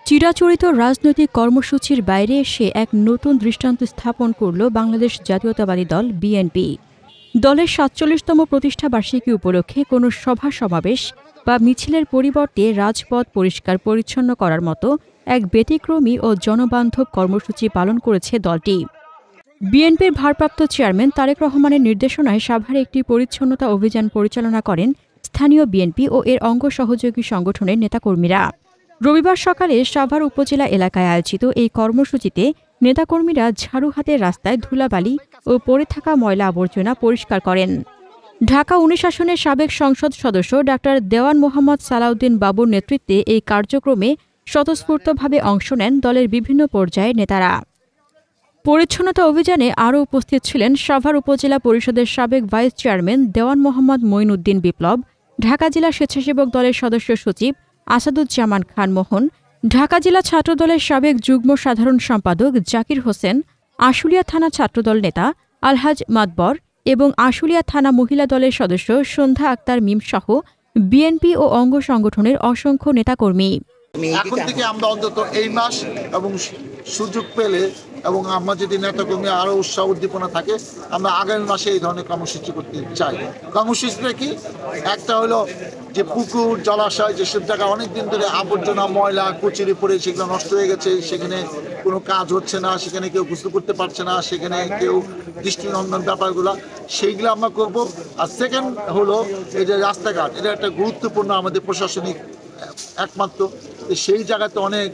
চিরাচরিত রাজনৈতিক কর্মসূচির বাইরে এসে এক নতুন দৃষ্টান্ত স্থাপন করল বাংলাদেশ জাতীয়তাবাদী দল বিএনপি। দলের ৪৭তম প্রতিষ্ঠাবার্ষিকী উপলক্ষে কোনো সভা সমাবেশ বা মিছিলের পরিবর্তে রাজপথ পরিষ্কার পরিচ্ছন্ন করার মতো এক ব্যতিক্রমী ও জনবান্ধব কর্মসূচি পালন করেছে দলটি। বিএনপির ভারপ্রাপ্ত চেয়ারম্যান তারেক রহমানের নির্দেশনায় সাভারে একটি পরিচ্ছন্নতা অভিযান পরিচালনা করেন স্থানীয় বিএনপি ও এর অঙ্গ সহযোগী সংগঠনের নেতাকর্মীরা। রবিবার সকালে সাভার উপজেলা এলাকায় আয়োজিত এই কর্মসূচিতে নেতাকর্মীরা ঝাড়ু হাতে রাস্তায় ধুলাবালি ও পড়ে থাকা ময়লা আবর্জনা পরিষ্কার করেন। ঢাকা ১৯ আসনের সাবেক সংসদ সদস্য ডাক্তার দেওয়ান মোহাম্মদ সালাউদ্দিন বাবুর নেতৃত্বে এই কার্যক্রমে স্বতঃস্ফূর্তভাবে অংশ নেন দলের বিভিন্ন পর্যায়ের নেতারা। পরিচ্ছন্নতা অভিযানে আরও উপস্থিত ছিলেন সাভার উপজেলা পরিষদের সাবেক ভাইস চেয়ারম্যান দেওয়ান মোহাম্মদ মঈনউদ্দিন বিপ্লব, ঢাকা জেলা স্বেচ্ছাসেবক দলের সদস্য সচিব আসাদুজ্জামান খান মোহন, ঢাকা জেলা ছাত্রদলের সাবেক যুগ্ম সাধারণ সম্পাদক জাকির হোসেন, আশুলিয়া থানা ছাত্রদল নেতা আলহাজ মাতবর এবং আশুলিয়া থানা মহিলা দলের সদস্য সন্ধ্যা আক্তার মিমসহ বিএনপি ও অঙ্গ সংগঠনের অসংখ্য নেতাকর্মী। এখন থেকে আমরা অন্তত এই মাস এবং সুযোগ পেলে এবং আমরা যদি নেতাকর্মী আরো উৎসাহ উদ্দীপনা থাকে আমরা আগামী মাসে এই ধরনের কর্মসূচি করতে চাই। কর্মসূচিটা কি? একটা হলো যে পুকুর জলাশয় যেসব জায়গায় অনেকদিন ধরে আবর্জনা ময়লা কচুরি পড়ে সেগুলো নষ্ট হয়ে গেছে, সেখানে কোনো কাজ হচ্ছে না, সেখানে কেউ গোসল করতে পারছে না, সেখানে কেউ দৃষ্টিনন্দন ব্যাপারগুলো সেইগুলো আমরা করব। আর সেকেন্ড হলো এই যে রাস্তাঘাট, এটা একটা গুরুত্বপূর্ণ আমাদের প্রশাসনিক একমাত্র, সেই জায়গাতে অনেক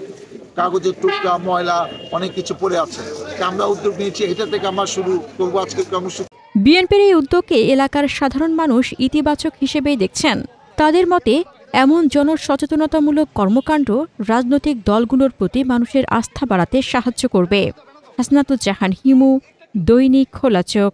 কাগজের টুকরা ময়লা অনেক কিছু পড়ে আছে, আমরা উদ্যোগ নিয়েছি, এটা থেকে আমরা শুরু করবো আজকের কর্মসূচি। বিএনপির এই উদ্যোগকে এলাকার সাধারণ মানুষ ইতিবাচক হিসেবেই দেখছেন। তাদের মতে এমন জনসচেতনতামূলক কর্মকাণ্ড রাজনৈতিক দলগুলোর প্রতি মানুষের আস্থা বাড়াতে সাহায্য করবে। হাসনাতুজ্জাহান হিমু, দৈনিক খোলা চোখ।